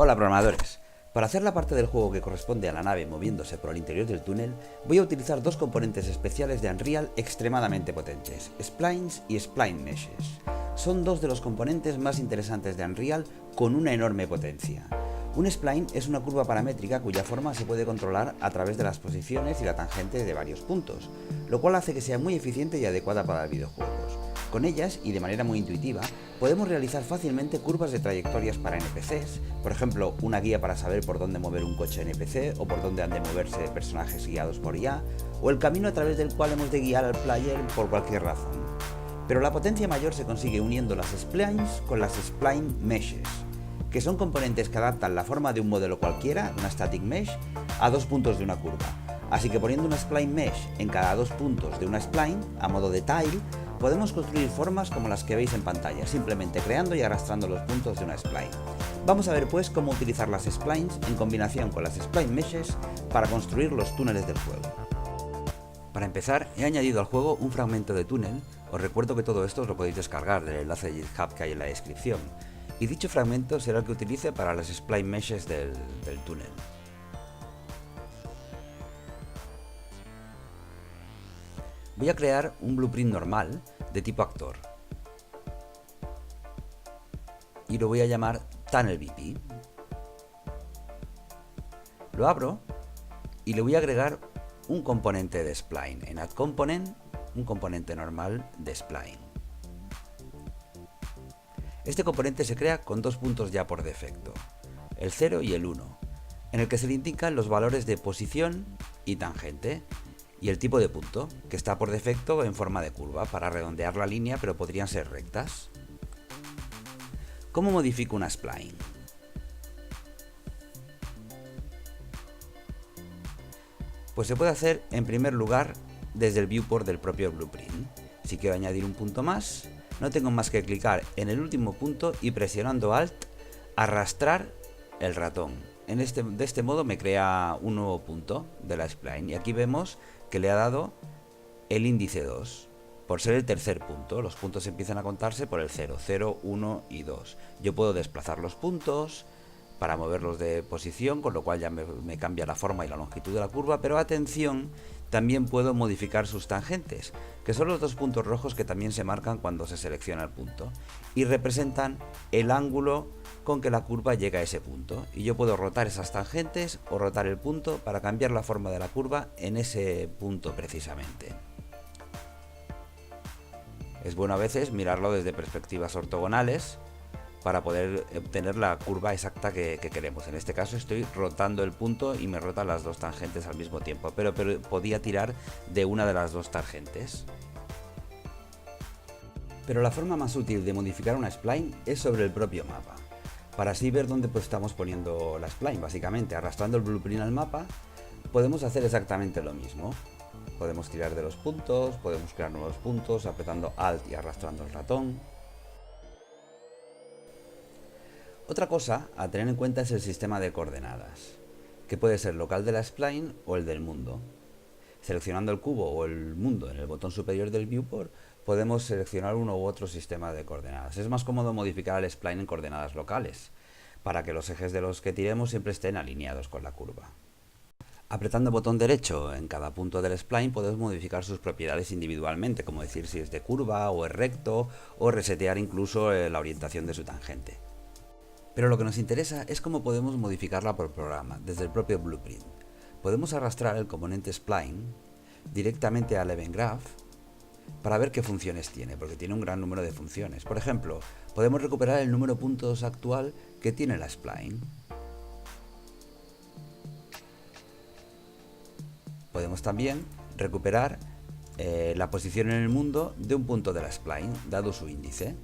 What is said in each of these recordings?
Hola programadores. Para hacer la parte del juego que corresponde a la nave moviéndose por el interior del túnel, voy a utilizar dos componentes especiales de Unreal extremadamente potentes, Splines y Spline Meshes. Son dos de los componentes más interesantes de Unreal con una enorme potencia. Un spline es una curva paramétrica cuya forma se puede controlar a través de las posiciones y la tangente de varios puntos, lo cual hace que sea muy eficiente y adecuada para videojuegos. Con ellas, y de manera muy intuitiva, podemos realizar fácilmente curvas de trayectorias para NPCs, por ejemplo, una guía para saber por dónde mover un coche NPC o por dónde han de moverse personajes guiados por IA, o el camino a través del cual hemos de guiar al player por cualquier razón. Pero la potencia mayor se consigue uniendo las splines con las spline meshes, que son componentes que adaptan la forma de un modelo cualquiera, una static mesh, a dos puntos de una curva. Así que poniendo una spline mesh en cada dos puntos de una spline, a modo de tile, podemos construir formas como las que veis en pantalla, simplemente creando y arrastrando los puntos de una spline. Vamos a ver pues cómo utilizar las splines en combinación con las spline meshes para construir los túneles del juego. Para empezar, he añadido al juego un fragmento de túnel. Os recuerdo que todo esto os lo podéis descargar del enlace de GitHub que hay en la descripción, y dicho fragmento será el que utilice para las spline meshes del túnel. Voy a crear un blueprint normal de tipo actor y lo voy a llamar TunnelBP. Lo abro y le voy a agregar un componente de spline. En addComponent, un componente normal de spline. Este componente se crea con dos puntos ya por defecto, el 0 y el 1, en el que se le indican los valores de posición y tangente, y el tipo de punto, que está por defecto en forma de curva, para redondear la línea, pero podrían ser rectas. ¿Cómo modifico una spline? Pues se puede hacer en primer lugar desde el viewport del propio blueprint. Si quiero añadir un punto más, no tengo más que clicar en el último punto y presionando Alt, arrastrar el ratón. De este modo me crea un nuevo punto de la spline, y aquí vemos que le ha dado el índice 2. Por ser el tercer punto, los puntos empiezan a contarse por el 0, 0, 1 y 2. Yo puedo desplazar los puntos para moverlos de posición, con lo cual ya me cambia la forma y la longitud de la curva, pero atención, también puedo modificar sus tangentes, que son los dos puntos rojos que también se marcan cuando se selecciona el punto, y representan el ángulo con que la curva llega a ese punto, y yo puedo rotar esas tangentes o rotar el punto para cambiar la forma de la curva en ese punto precisamente. Es bueno a veces mirarlo desde perspectivas ortogonales para poder obtener la curva exacta que queremos. En este caso estoy rotando el punto y me rotan las dos tangentes al mismo tiempo, pero podía tirar de una de las dos tangentes. Pero la forma más útil de modificar una spline es sobre el propio mapa, para así ver dónde estamos poniendo la spline. Básicamente, arrastrando el blueprint al mapa, podemos hacer exactamente lo mismo. Podemos tirar de los puntos, podemos crear nuevos puntos apretando Alt y arrastrando el ratón. Otra cosa a tener en cuenta es el sistema de coordenadas, que puede ser local de la spline o el del mundo. Seleccionando el cubo o el mundo en el botón superior del viewport, podemos seleccionar uno u otro sistema de coordenadas. Es más cómodo modificar el spline en coordenadas locales, para que los ejes de los que tiremos siempre estén alineados con la curva. Apretando botón derecho en cada punto del spline podemos modificar sus propiedades individualmente, como decir si es de curva o es recto, o resetear incluso la orientación de su tangente. Pero lo que nos interesa es cómo podemos modificarla por programa, desde el propio blueprint. Podemos arrastrar el componente spline directamente al Event Graph para ver qué funciones tiene, porque tiene un gran número de funciones. Por ejemplo, podemos recuperar el número de puntos actual que tiene la spline. Podemos también recuperar la posición en el mundo de un punto de la spline, dado su índice,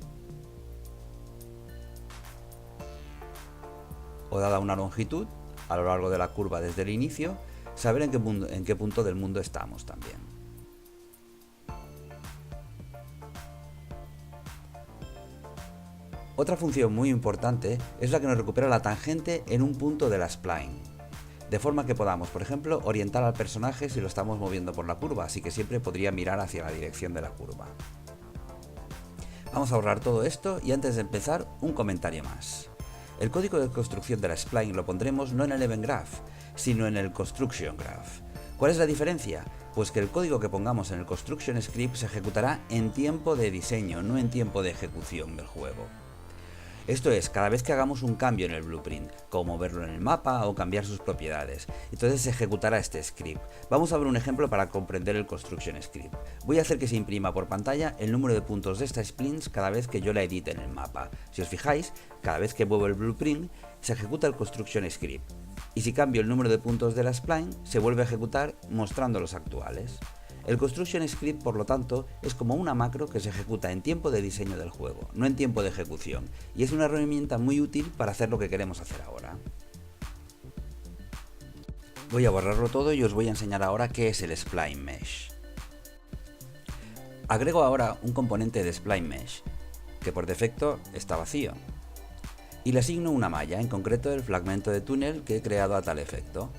o dada una longitud a lo largo de la curva desde el inicio, saber en qué punto del mundo estamos también. Otra función muy importante es la que nos recupera la tangente en un punto de la spline, de forma que podamos, por ejemplo, orientar al personaje si lo estamos moviendo por la curva, así que siempre podría mirar hacia la dirección de la curva. Vamos a ahorrar todo esto y antes de empezar, un comentario más. El código de construcción de la spline lo pondremos no en el event graph, sino en el construction graph. ¿Cuál es la diferencia? Pues que el código que pongamos en el construction script se ejecutará en tiempo de diseño, no en tiempo de ejecución del juego. Esto es, cada vez que hagamos un cambio en el blueprint, como moverlo en el mapa o cambiar sus propiedades, entonces se ejecutará este script. Vamos a ver un ejemplo para comprender el construction script. Voy a hacer que se imprima por pantalla el número de puntos de esta spline cada vez que yo la edite en el mapa. Si os fijáis, cada vez que muevo el blueprint, se ejecuta el construction script. Y si cambio el número de puntos de la spline, se vuelve a ejecutar mostrando los actuales. El construction script, por lo tanto, es como una macro que se ejecuta en tiempo de diseño del juego, no en tiempo de ejecución, y es una herramienta muy útil para hacer lo que queremos hacer ahora. Voy a borrarlo todo y os voy a enseñar ahora qué es el Spline Mesh. Agrego ahora un componente de Spline Mesh, que por defecto está vacío, y le asigno una malla, en concreto el fragmento de túnel que he creado a tal efecto.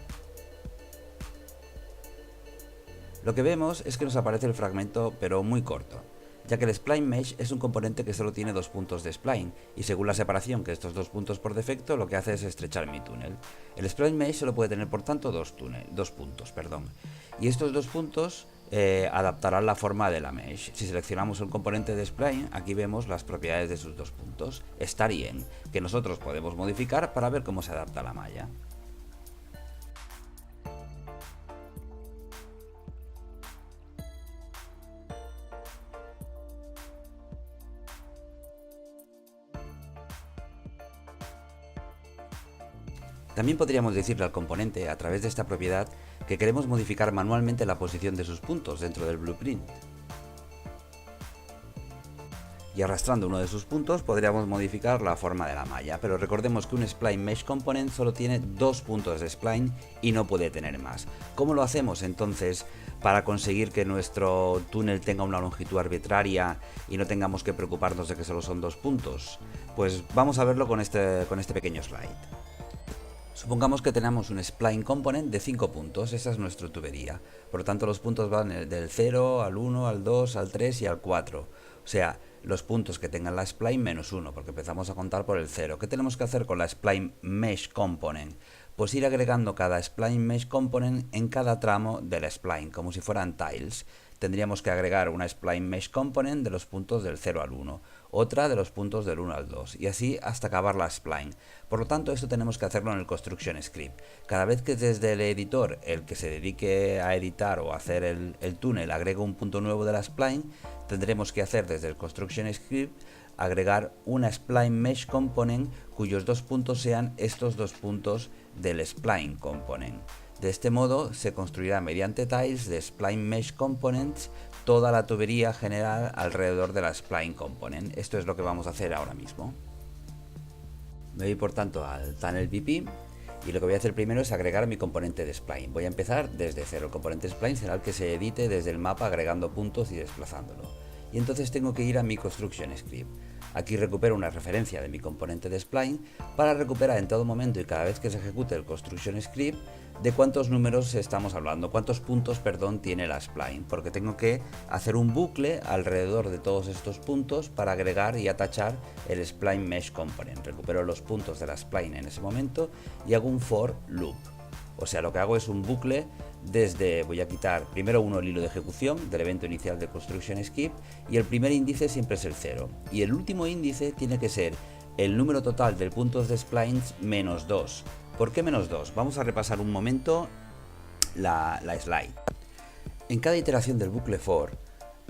Lo que vemos es que nos aparece el fragmento, pero muy corto, ya que el Spline Mesh es un componente que solo tiene 2 puntos de spline, y según la separación que estos 2 puntos por defecto, lo que hace es estrechar mi túnel. El Spline Mesh solo puede tener por tanto 2 puntos, y estos 2 puntos adaptarán la forma de la mesh. Si seleccionamos un componente de spline, aquí vemos las propiedades de sus 2 puntos, start y end, que nosotros podemos modificar para ver cómo se adapta a la malla. También podríamos decirle al componente, a través de esta propiedad, que queremos modificar manualmente la posición de sus puntos dentro del blueprint. Y arrastrando uno de sus puntos podríamos modificar la forma de la malla, pero recordemos que un Spline Mesh Component solo tiene 2 puntos de spline y no puede tener más. ¿Cómo lo hacemos entonces para conseguir que nuestro túnel tenga una longitud arbitraria y no tengamos que preocuparnos de que solo son 2 puntos? Pues vamos a verlo con este pequeño slide. Supongamos que tenemos un spline component de 5 puntos, esa es nuestra tubería. Por lo tanto, los puntos van del 0 al 1, al 2, al 3 y al 4. O sea, los puntos que tengan la spline menos 1, porque empezamos a contar por el 0. ¿Qué tenemos que hacer con la spline mesh component? Pues ir agregando cada spline mesh component en cada tramo de la spline, como si fueran tiles. Tendríamos que agregar una spline mesh component de los puntos del 0 al 1, otra de los puntos del 1 al 2, y así hasta acabar la spline. Por lo tanto, esto tenemos que hacerlo en el construction script. Cada vez que desde el editor, el que se dedique a editar o a hacer el túnel, agrega un punto nuevo de la spline, tendremos que hacer desde el construction script agregar una spline mesh component cuyos 2 puntos sean estos 2 puntos del spline component. De este modo se construirá mediante tiles de spline mesh components toda la tubería general alrededor de la spline component. Esto es lo que vamos a hacer ahora mismo. Me voy por tanto al tunnel BP y lo que voy a hacer primero es agregar mi componente de spline. Voy a empezar desde cero. El componente spline será el que se edite desde el mapa agregando puntos y desplazándolo. Y entonces tengo que ir a mi construction script. Aquí recupero una referencia de mi componente de spline para recuperar en todo momento y cada vez que se ejecute el construction script de cuántos números estamos hablando, cuántos puntos, tiene la spline, porque tengo que hacer un bucle alrededor de todos estos puntos para agregar y atachar el spline mesh component. Recupero los puntos de la spline en ese momento y hago un for loop. O sea, lo que hago es un bucle desde, voy a quitar primero el hilo de ejecución del evento inicial de construction script y el primer índice siempre es el 0 y el último índice tiene que ser el número total de puntos de splines menos 2. ¿Por qué menos 2? Vamos a repasar un momento la slide. En cada iteración del bucle for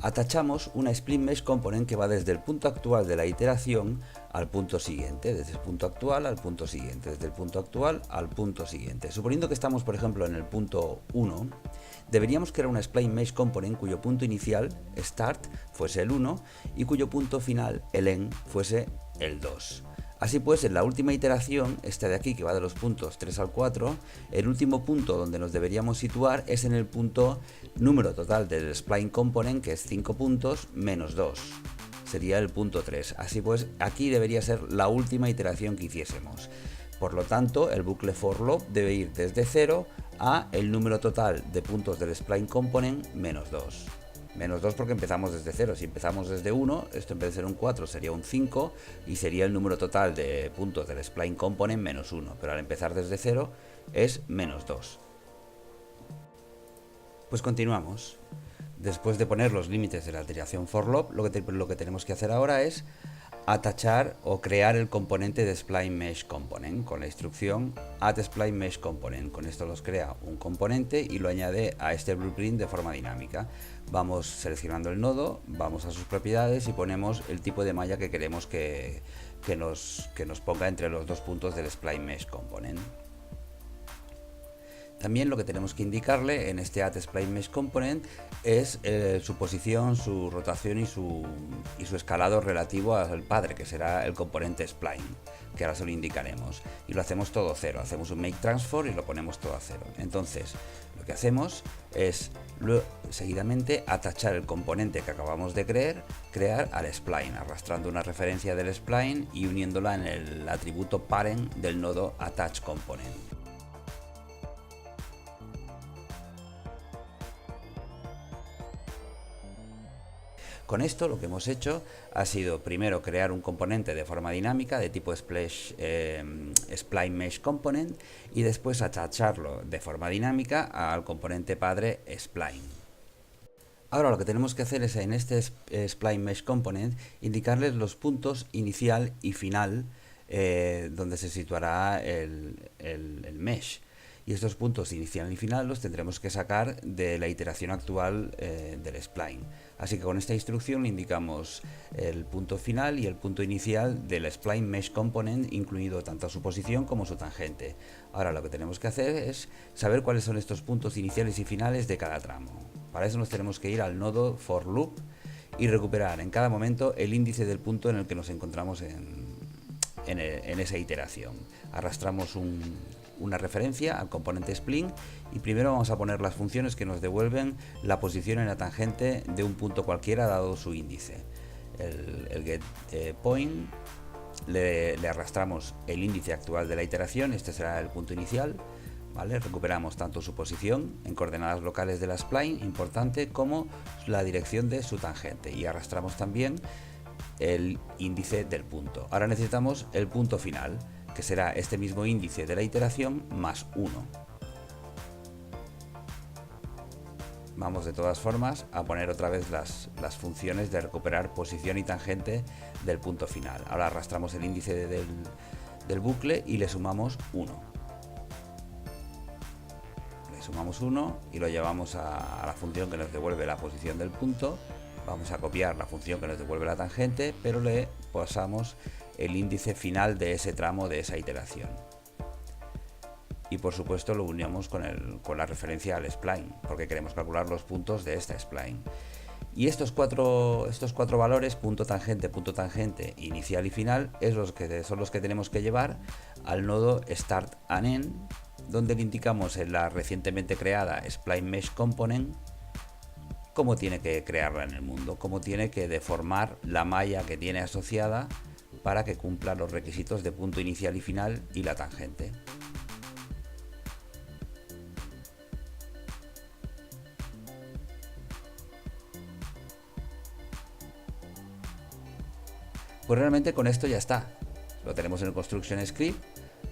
atachamos una spline mesh component que va desde el punto actual de la iteración al punto siguiente, desde el punto actual al punto siguiente, desde el punto actual al punto siguiente. Suponiendo que estamos, por ejemplo, en el punto 1, deberíamos crear una spline mesh component cuyo punto inicial, start, fuese el 1 y cuyo punto final, el end, fuese el 2. Así pues, en la última iteración, esta de aquí que va de los puntos 3 al 4, el último punto donde nos deberíamos situar es en el punto número total del spline component, que es 5 puntos menos 2. Sería el punto 3. Así pues, aquí debería ser la última iteración que hiciésemos. Por lo tanto, el bucle for loop debe ir desde 0 a el número total de puntos del spline component menos 2. Menos 2 porque empezamos desde 0. Si empezamos desde 1, esto en vez de ser un 4 sería un 5 y sería el número total de puntos del spline component menos 1. Pero al empezar desde 0 es menos 2. Pues continuamos. Después de poner los límites de la iteración for loop, lo que tenemos que hacer ahora es atachar o crear el componente de Spline Mesh Component con la instrucción add Spline Mesh Component. Con esto nos crea un componente y lo añade a este blueprint de forma dinámica. Vamos seleccionando el nodo, vamos a sus propiedades y ponemos el tipo de malla que queremos que nos ponga entre los dos puntos del Spline Mesh Component. También lo que tenemos que indicarle en este add Spline Mesh Component es su posición, su rotación y su escalado relativo al padre, que será el componente Spline, que ahora se lo indicaremos. Y lo hacemos todo 0, hacemos un make transform y lo ponemos todo a 0. Entonces, lo que hacemos es seguidamente atachar el componente que acabamos de crear al spline, arrastrando una referencia del spline y uniéndola en el atributo parent del nodo attach component. Con esto lo que hemos hecho ha sido primero crear un componente de forma dinámica de tipo Spline Mesh Component y después atacharlo de forma dinámica al componente padre Spline. Ahora lo que tenemos que hacer es en este Spline Mesh Component indicarles los puntos inicial y final donde se situará el mesh. Y estos puntos inicial y final los tendremos que sacar de la iteración actual del spline. Así que con esta instrucción le indicamos el punto final y el punto inicial del spline mesh component, incluido tanto su posición como su tangente. Ahora lo que tenemos que hacer es saber cuáles son estos puntos iniciales y finales de cada tramo. Para eso nos tenemos que ir al nodo for loop y recuperar en cada momento el índice del punto en el que nos encontramos en esa iteración. Arrastramos una referencia al componente spline y primero vamos a poner las funciones que nos devuelven la posición en la tangente de un punto cualquiera dado su índice. El get point, le arrastramos el índice actual de la iteración, este será el punto inicial, ¿vale? Recuperamos tanto su posición en coordenadas locales de la spline, importante, como la dirección de su tangente y arrastramos también el índice del punto. Ahora necesitamos el punto final, que será este mismo índice de la iteración más 1. Vamos de todas formas a poner otra vez las funciones de recuperar posición y tangente del punto final. Ahora arrastramos el índice del bucle y le sumamos 1. Le sumamos 1 y lo llevamos a la función que nos devuelve la posición del punto. Vamos a copiar la función que nos devuelve la tangente, pero le pasamos el índice final de ese tramo de esa iteración. Y por supuesto lo unimos con la referencia al spline, porque queremos calcular los puntos de esta spline. Y estos cuatro valores, punto tangente, inicial y final, son los que tenemos que llevar al nodo start and end, donde le indicamos en la recientemente creada Spline Mesh Component cómo tiene que crearla en el mundo, cómo tiene que deformar la malla que tiene asociada para que cumpla los requisitos de punto inicial y final y la tangente. Pues realmente con esto ya está. Lo tenemos en el Construction Script,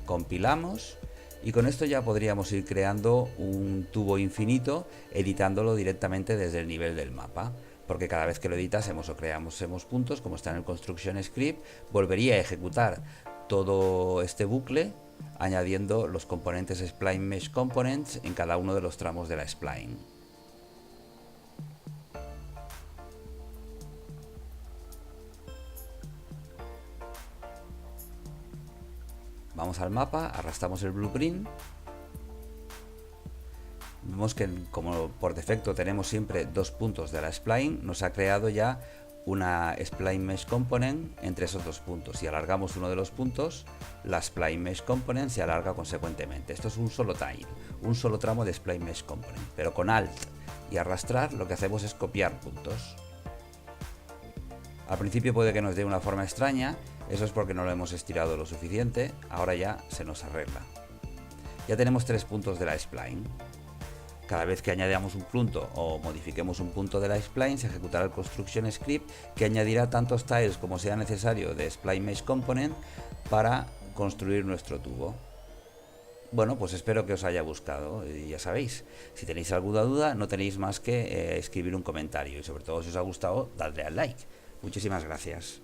compilamos y con esto ya podríamos ir creando un tubo infinito editándolo directamente desde el nivel del mapa. Porque cada vez que lo editásemos o creásemos puntos, como está en el Construction Script, volvería a ejecutar todo este bucle añadiendo los componentes Spline Mesh Components en cada uno de los tramos de la spline. Vamos al mapa, arrastramos el blueprint. Vemos que como por defecto tenemos siempre dos puntos de la spline, nos ha creado ya una Spline Mesh Component entre esos dos puntos. Si alargamos uno de los puntos, la Spline Mesh Component se alarga consecuentemente. Esto es un solo tile, un solo tramo de Spline Mesh Component. Pero con Alt y arrastrar lo que hacemos es copiar puntos. Al principio puede que nos dé una forma extraña, eso es porque no lo hemos estirado lo suficiente, ahora ya se nos arregla. Ya tenemos tres puntos de la spline. Cada vez que añadamos un punto o modifiquemos un punto de la spline, se ejecutará el construction script que añadirá tantos tiles como sea necesario de spline mesh component para construir nuestro tubo. Bueno, pues espero que os haya gustado y ya sabéis, si tenéis alguna duda no tenéis más que escribir un comentario y sobre todo si os ha gustado, dadle al like. Muchísimas gracias.